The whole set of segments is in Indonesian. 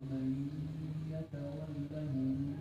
ومن يتولهم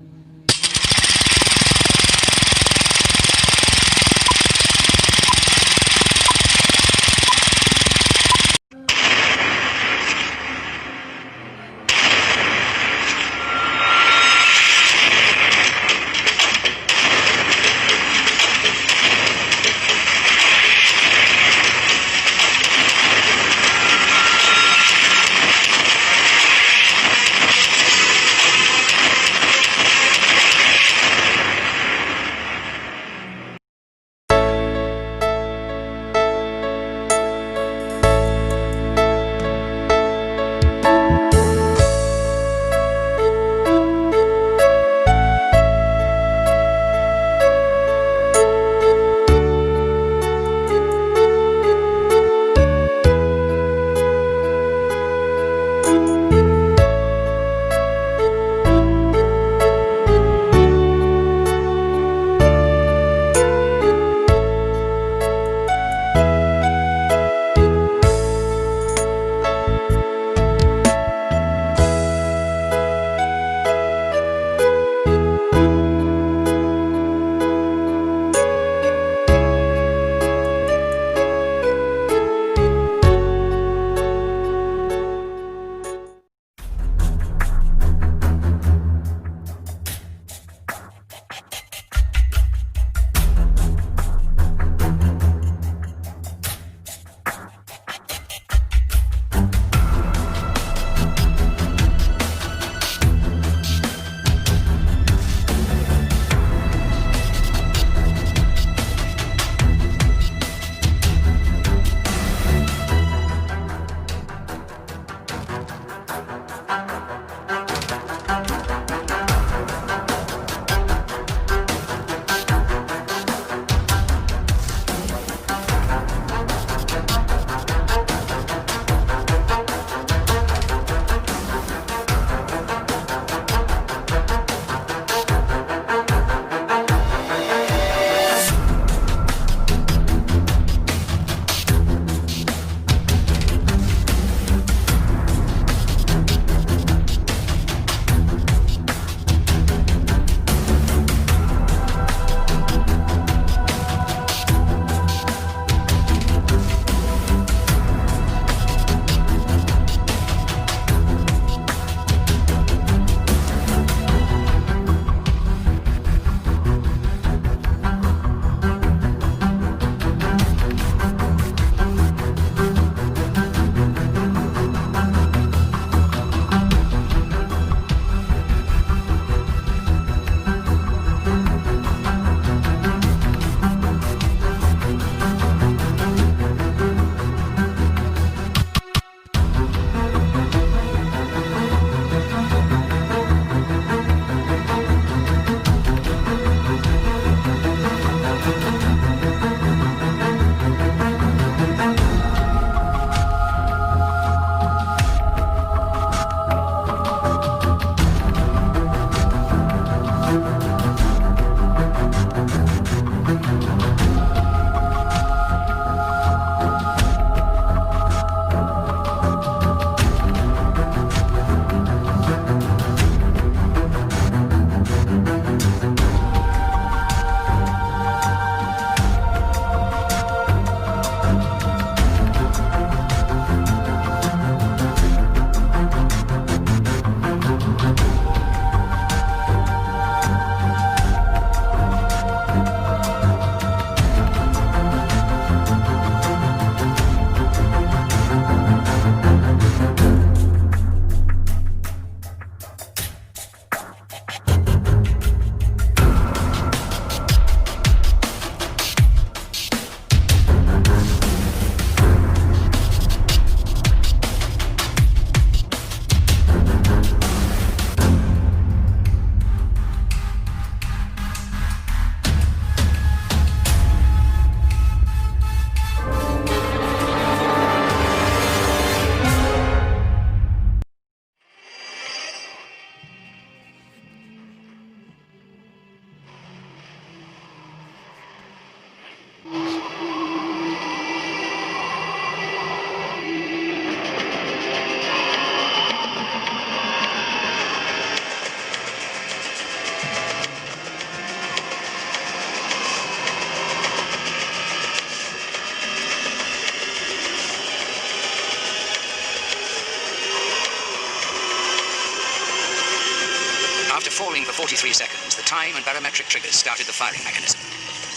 After falling for 43 seconds, the time and barometric triggers started the firing mechanism.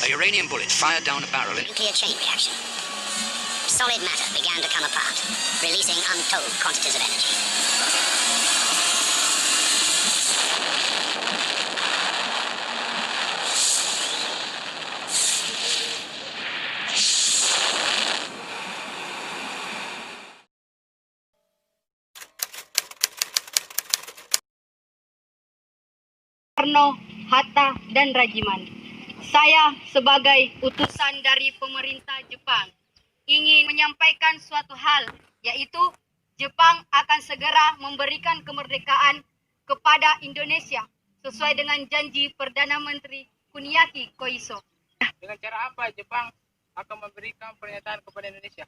A uranium bullet fired down a barrel in... Nuclear chain reaction. Solid matter began to come apart, releasing untold quantities of energy. Soekarno, Hatta, dan Rajiman. Saya sebagai utusan dari pemerintah Jepang ingin menyampaikan suatu hal, yaitu Jepang akan segera memberikan kemerdekaan kepada Indonesia sesuai dengan janji Perdana Menteri Kuniaki Koiso. Dengan cara apa Jepang akan memberikan pernyataan kepada Indonesia?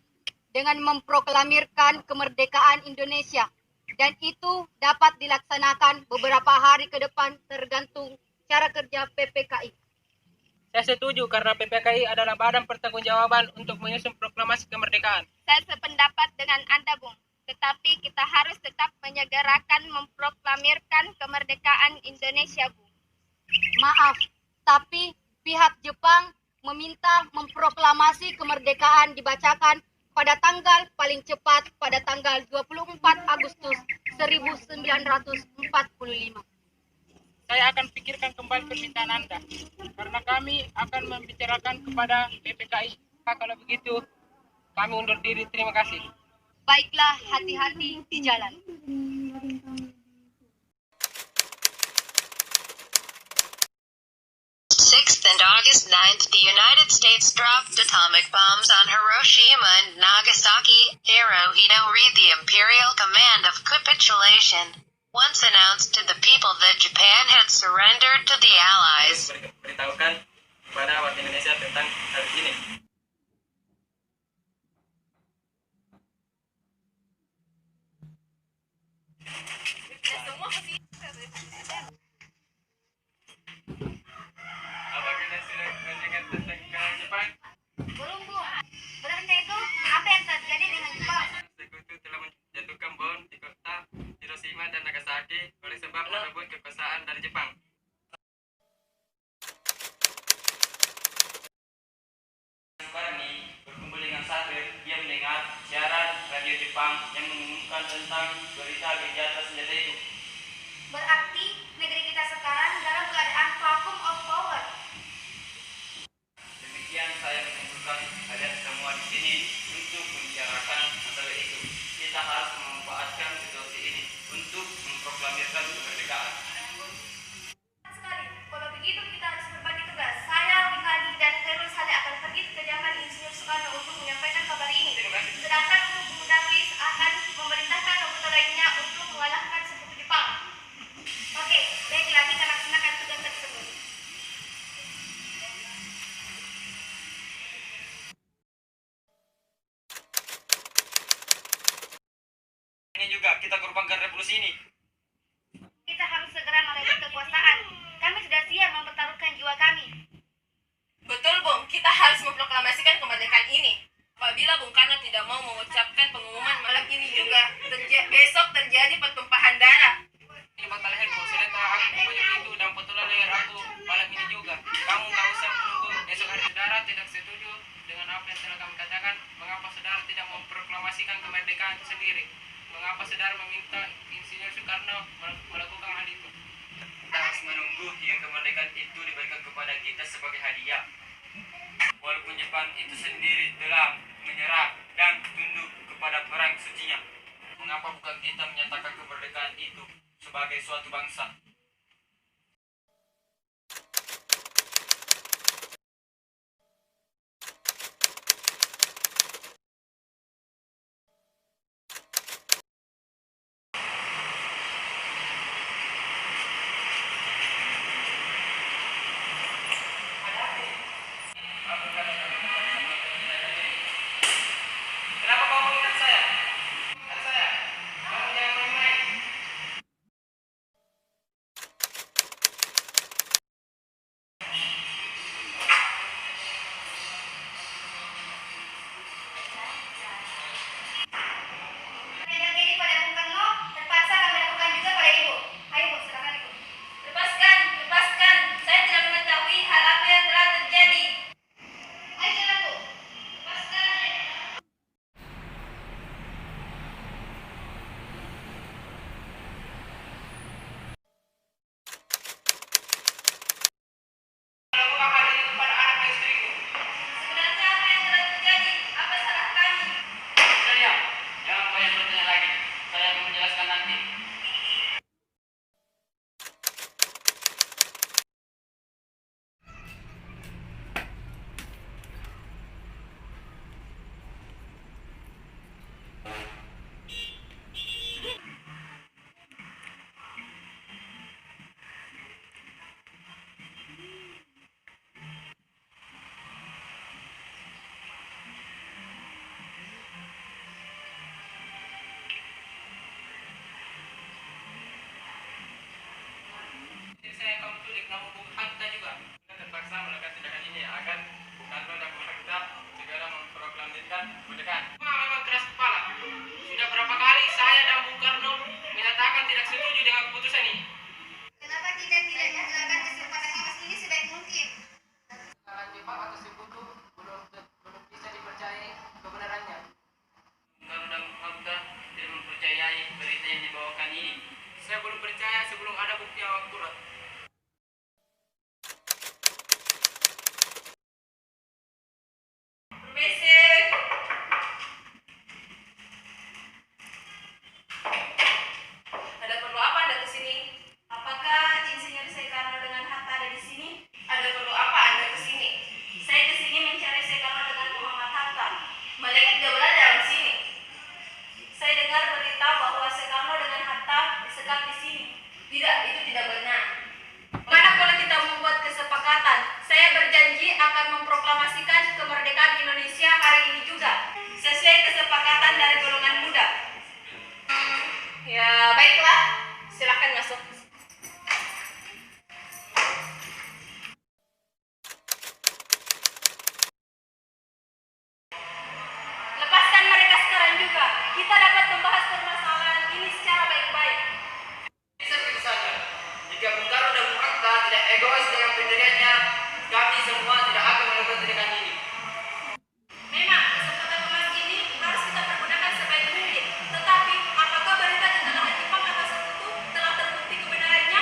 Dengan memproklamirkan kemerdekaan Indonesia. Dan itu dapat dilaksanakan beberapa hari ke depan tergantung cara kerja PPKI. Saya setuju karena PPKI adalah badan pertanggungjawaban untuk menyusun proklamasi kemerdekaan. Saya sependapat dengan Anda, Bung. Tetapi kita harus tetap menyegerakan memproklamirkan kemerdekaan Indonesia, Bung. Maaf, tapi pihak Jepang meminta memproklamasi kemerdekaan dibacakan pada tanggal paling cepat pada tanggal 24 Agustus 1945. Saya akan pikirkan kembali permintaan Anda, karena kami akan membicarakan kepada PPKI. Kalau begitu, kami undur diri. Terima kasih. Baiklah, hati-hati di jalan. 6th and August 9th, the United States dropped atomic bombs on Hiroshima and Nagasaki. Hirohito read the imperial command of capitulation, once announced to the people that Japan had surrendered to the Allies. Beritahukan kepada warga Indonesia tentang hal ini. Belum, Bu. Berarti itu apa yang terjadi dengan Jepang? Sekutu telah menjatuhkan bom di kota Hiroshima dan Nagasaki oleh sebab merebut kekuasaan dari Jepang. Sukarni berkumpul dengan Satrio. Dia mendengar siaran radio Jepang yang mengumumkan tentang berita gencatan senjata itu. Berarti negeri kita sekarang dalam keadaan vacuum of power. Demikian saya mengumpulkan kalian semua di sini untuk membicarakan masalah itu. Kita harus memanfaatkan situasi ini untuk memproklamirkan kemerdekaan. Sekali, kalau begitu kita harus berbagi tugas. Saya, Bikali, dan Khairul Saleh akan pergi ke kediaman Insinyur Soekarno untuk menyampaikan kabar ini. Sedangkan untuk Bung Darwis akan memerintahkan anggota lainnya untuk mengalahkan sekutu Jepang. Oke, baiklah kita laksanakan tugas tersebut. Ini juga kita korbankan revolusi ini. Kita harus segera merebut kekuasaan. Kami sudah siap mempertaruhkan jiwa kami. Betul, Bung. Kita harus memproklamasikan kemerdekaan ini. Apabila Bung Karno tidak mau mengucapkan pengumuman malam ini juga, besok terjadi pertumpahan darah. Ini bakal leher kok. Saya tahu aku pokoknya itu dan potolan leher aku malam ini juga. Kamu nggak usah menunggu besok hari. Saudara tidak setuju dengan apa yang telah kami katakan. Mengapa saudara tidak memproklamasikan kemerdekaan itu sendiri? Mengapa saudara meminta Insinyur Soekarno melakukan hal itu? Kita harus menunggu hingga kemerdekaan itu diberikan kepada kita sebagai hadiah. Walaupun Jepang itu sendiri telah menyerah dan tunduk kepada perang sucinya. Mengapa bukan kita menyatakan kemerdekaan itu sebagai suatu bangsa? tidak setuju dengan keputusan ini. Kenapa kita tidak menggunakan kesempatan emas ini sebaik mungkin? Kesalahan Jepang atau Sekutu belum bisa dipercayai kebenarannya. Kalau dan fakta tidak mempercayai berita yang dibawakan ini. Saya belum percaya sebelum ada bukti yang akurat. Basic. Ada perlu apa Anda ke sini? Apakah Insinyur Soekarno dengan Hatta ada di sini? Ada perlu apa Anda ke sini? Saya ke sini mencari Soekarno dengan Muhammad Hatta. Mereka tidak berada dalam sini. Saya dengar berita bahwa Soekarno dengan Hatta disekap di sini. Tidak, itu tidak benar. Mana kalau kita membuat kesepakatan? Saya berjanji akan memproklamasikan kemerdekaan Indonesia hari ini juga, sesuai kesepakatan dari golongan muda. Ya, baiklah. Silakan masuk. Lepaskan mereka sekarang juga. Kita dapat membahas permasalahan ini secara baik-baik. Seperti saja, jika Bung Karno dan Bung Hatta tidak egois dengan pendiriannya, kami semua tidak akan melakukan tindakan ini. Memang kesempatan emas ini harus kita pergunakan sebaik mungkin. Tetapi apakah berita tentang Jepang atau Sekutu telah terbukti kebenarannya?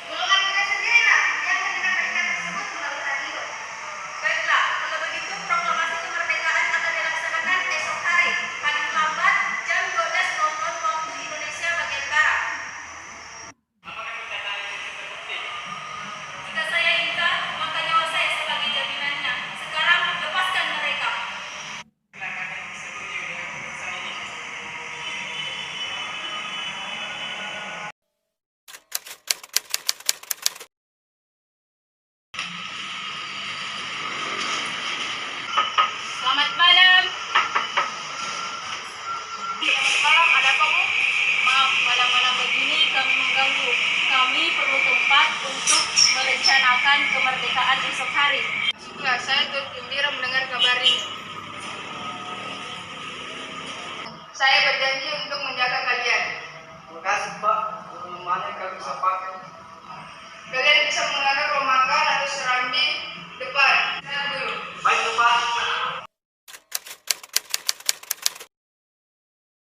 Golongan muda sendirilah yang mendengar berita tersebut melalui radio. Baiklah, kalau begitu proklamasi kemerdekaan akan dilaksanakan esok hari, paling lambat jam 12.00 waktu Indonesia bagian Barat. Apakah perkataan itu terbukti? Jika saya ingkar, maka nyawa saya sebagai jaminannya. Sekarang lepaskan mereka. Silakan setuju dengan keputusan ini. Selamat malam. Selamat malam, ada apa Bu? Maaf, malam-malam begini kami mengganggu. Kami perlu tempat untuk merencanakan kemerdekaan esok hari. Ya, saya turut gembira mendengar kabar ini. Saya berjanji untuk menjaga kalian. Terima kasih Pak. Pengumumannya kami bisa pakai. Kalian bisa menggunakan romakan atau serambi depan. Saya dulu. Baik Pak.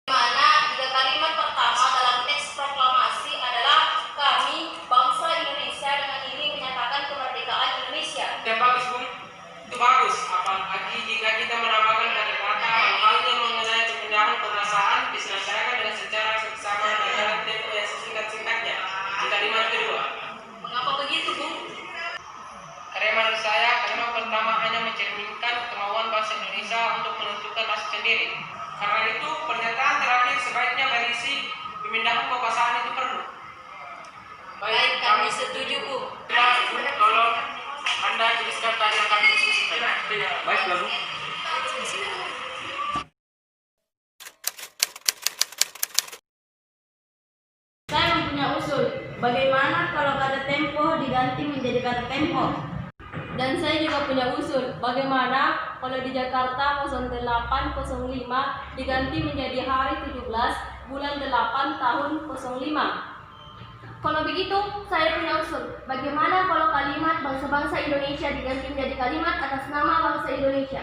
Mana tiga kalimat pertama dalam teks proklamasi adalah kami, bangsa Indonesia dengan ini menyatakan kemerdekaan Indonesia. Itu bagus, Bung. Itu bagus. Apalagi jika kita menambahkan kata-kata halnya mengenai pemindahan kekuasaan diselesaikan dengan secara seksama dan dalam tempo yang sesingkat-singkatnya. Di kalimat kedua. Mengapa begitu, Bu? Karena menurut saya, kalimat pertama hanya mencerminkan kemauan bangsa Indonesia untuk menentukan nasib sendiri. Karena itu, pernyataan terakhir sebaiknya berisi pemindahan kekuasaan itu perlu. Baik, kami setuju, Bu. Tolong Anda tuliskan tadi yang kami diskusikan. Baik Bu. Saya mempunyai usul, bagaimana kalau kata tempo diganti menjadi kata tempo? Dan saya juga punya usul, bagaimana kalau di Jakarta 0805 diganti menjadi hari 17 bulan 8 tahun 05. Kalau begitu, saya punya usul. Bagaimana kalau kalimat bangsa-bangsa Indonesia diganti menjadi kalimat atas nama bangsa Indonesia?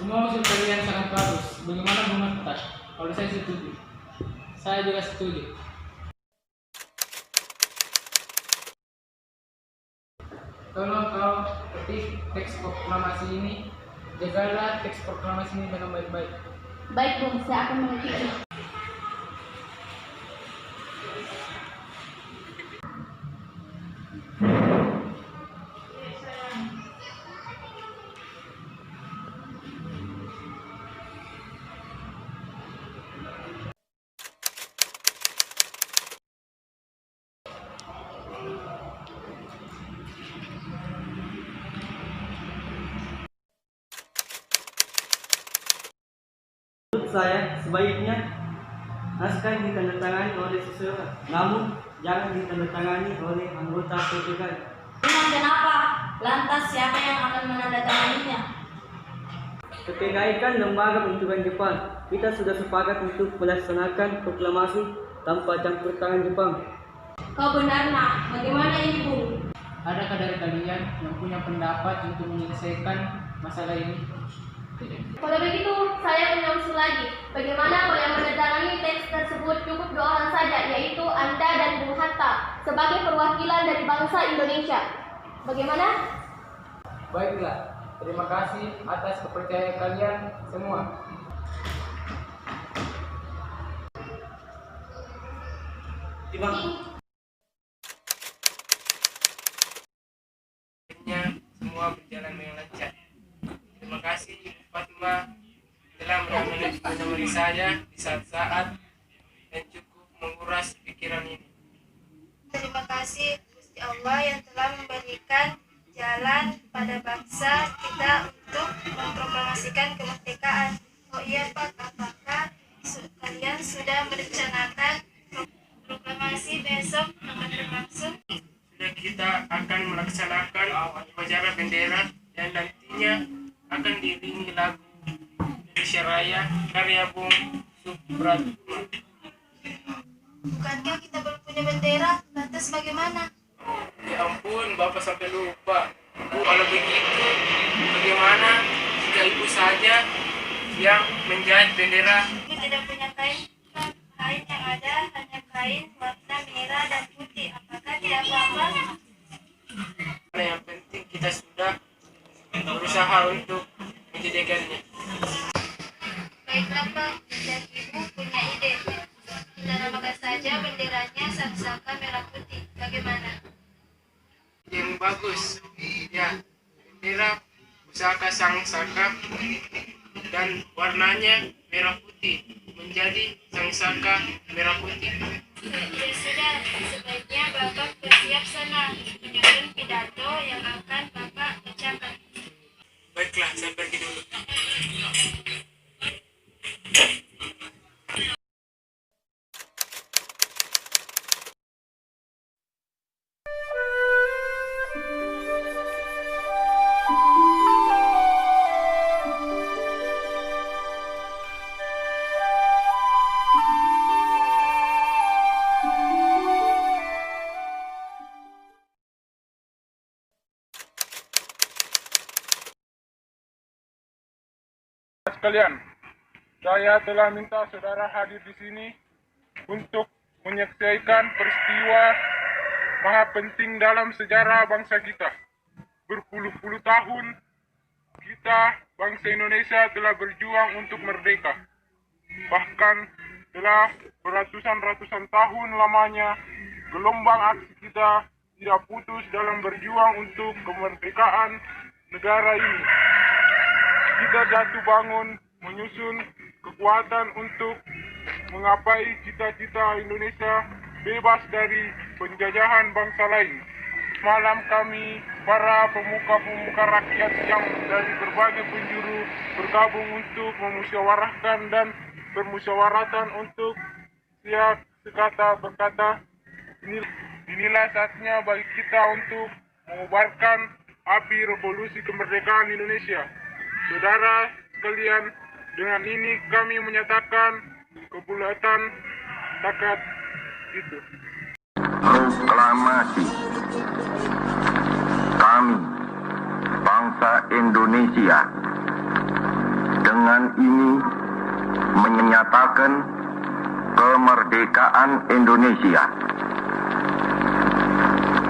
Semua usul kalian sangat bagus. Bagaimana Bung Hatta? Kalau saya setuju. Saya juga setuju. Tolong kau ketik teks proklamasi ini. Jagalah teks proklamasi ini dengan baik-baik. Baik, Bung, saya akan mengetiknya. Menurut saya, sebaiknya naskah ditandatangani oleh seseorang, namun jangan ditandatangani oleh anggota PPKI. Memang kenapa? Lantas siapa yang akan menandatanganinya? PPKI kan lembaga bentukan Jepang. Kita sudah sepakat untuk melaksanakan proklamasi tanpa campur tangan Jepang. Kau benar, Nak. Bagaimana ini, Bung? Adakah dari kalian yang punya pendapat untuk menyelesaikan masalah ini? Kalau begitu, saya punya usul lagi. Bagaimana kalau yang menandatangani teks tersebut cukup 2 orang saja, yaitu Anda dan Bung Hatta, sebagai perwakilan dari bangsa Indonesia. Bagaimana? Baiklah, terima kasih atas kepercayaan kalian semua. Akhirnya semua berjalan dengan lancar. Terima kasih Fatima telah menemani saya di saat-saat dan cukup menguras pikiran ini. Terima kasih Gusti Allah yang telah memberikan jalan pada bangsa kita untuk memproklamasikan kemerdekaan. Oh iya Pak, apakah kalian sudah merencanakan proklamasi besok akan berlangsung? Sudah, kita akan melaksanakan upacara bendera dan nantinya akan diiringi lagu Indonesia Raya karya Bung Supratman. Bukankah kita belum punya bendera? Lantas bagaimana? Ya ampun, Bapak sampai lupa. Bu, kalau begitu, bagaimana jika Ibu saja yang menjahit bendera? Kami tidak punya kain. Kain yang ada hanya kain warna merah dan putih. Apakah tidak apa-apa? Nah, yang penting kita sudah berusaha untuk menjadikannya. Baiklah Pak, dan Ibu punya ide. Kita namakan saja benderanya Sangsaka Merah Putih. Bagaimana? Yang bagus. Ya, bendera pusaka Sangsaka dan warnanya merah putih menjadi Sangsaka Merah Putih. Ya sudah, sebaiknya Bapak bersiap sana menyusun pidato yang akan Bapak bacakan. Baiklah, saya pergi dulu. Sekalian, saya telah minta saudara hadir di sini untuk menyaksikan peristiwa maha penting dalam sejarah bangsa kita. Berpuluh-puluh tahun kita, bangsa Indonesia, telah berjuang untuk merdeka. Bahkan telah beratusan-ratusan tahun lamanya gelombang aksi kita tidak putus dalam berjuang untuk kemerdekaan negara ini. Kita jatuh bangun menyusun kekuatan untuk menggapai cita-cita Indonesia bebas dari penjajahan bangsa lain. Malam kami, para pemuka-pemuka rakyat yang dari berbagai penjuru bergabung untuk memusyawarahkan dan bermusyawaratan untuk siap sekata berkata, inilah saatnya bagi kita untuk mengobarkan api revolusi kemerdekaan Indonesia. Saudara sekalian, dengan ini kami menyatakan kebulatan tekad itu. Proklamasi. Kami, bangsa Indonesia, dengan ini menyatakan kemerdekaan Indonesia.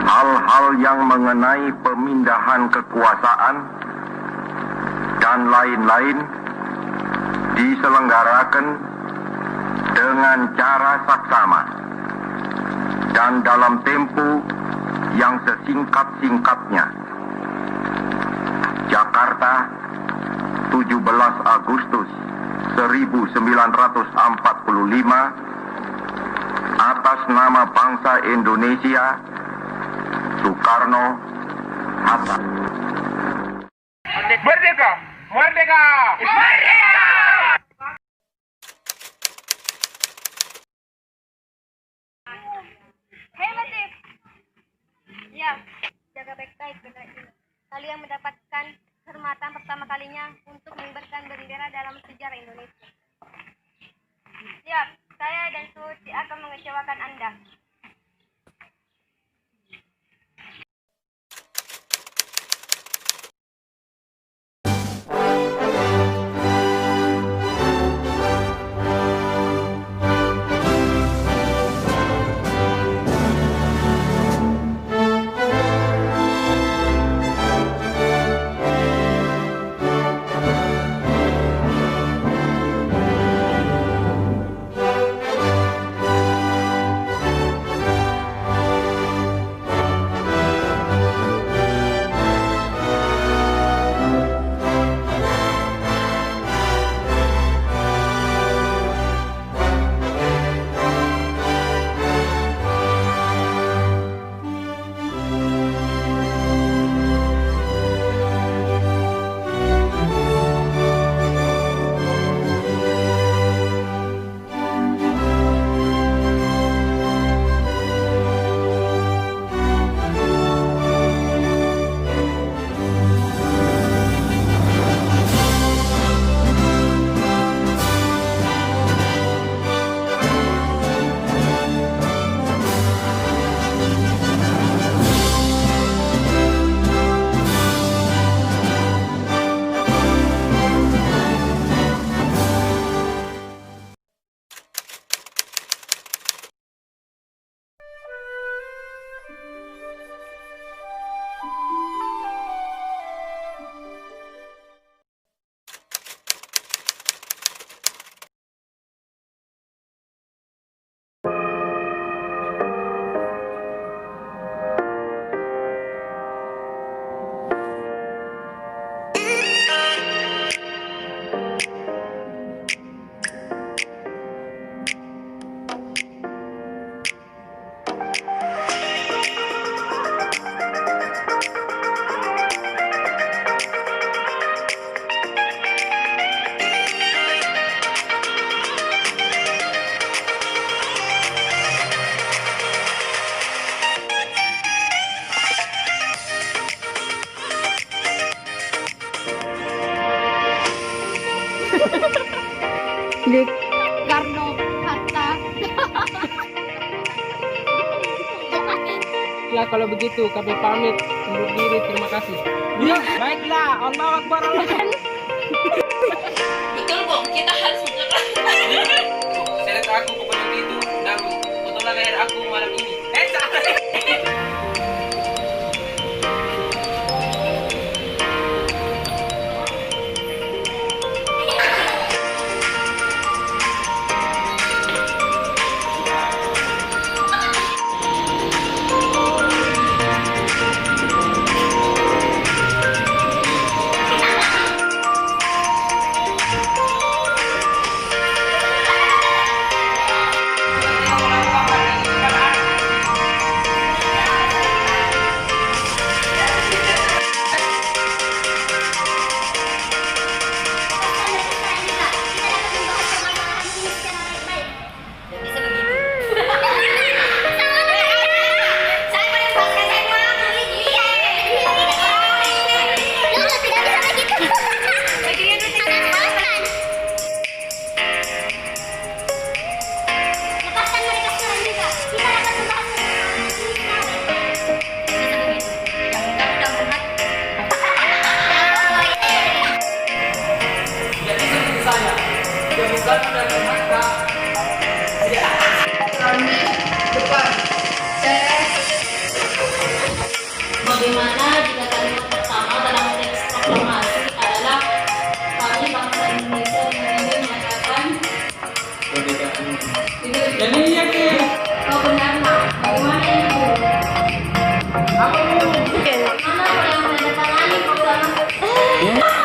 Hal-hal yang mengenai pemindahan kekuasaan dan lain-lain diselenggarakan dengan cara saksama dan dalam tempo yang sesingkat-singkatnya. Jakarta, 17 Agustus 1945, atas nama bangsa Indonesia, Soekarno Hatta. Merdeka! Merdeka! Merdeka! Hei Latif. Ya, jaga baik-baik benda ini. Kalian mendapatkan kehormatan pertama kalinya untuk mengibarkan bendera dalam sejarah Indonesia. Siap, Saya dan Tuti akan mengecewakan Anda. Karno Hatta. Ya kalau begitu kami pamit undur diri, terima kasih. Ya, baiklah. Allah Akbar. Betul Bung, kita harus menjelaskan. Seret aku kepada itu dan fotolah leher aku malam ini. Bagaimana jika kalimat pertama dalam teks proklamasi adalah kami bangsa Indonesia ingin menyatakan Jadi iya ke? kau benar nak? Bagaimana itu? Apa lu? Mana yang menandatangani proklamasi?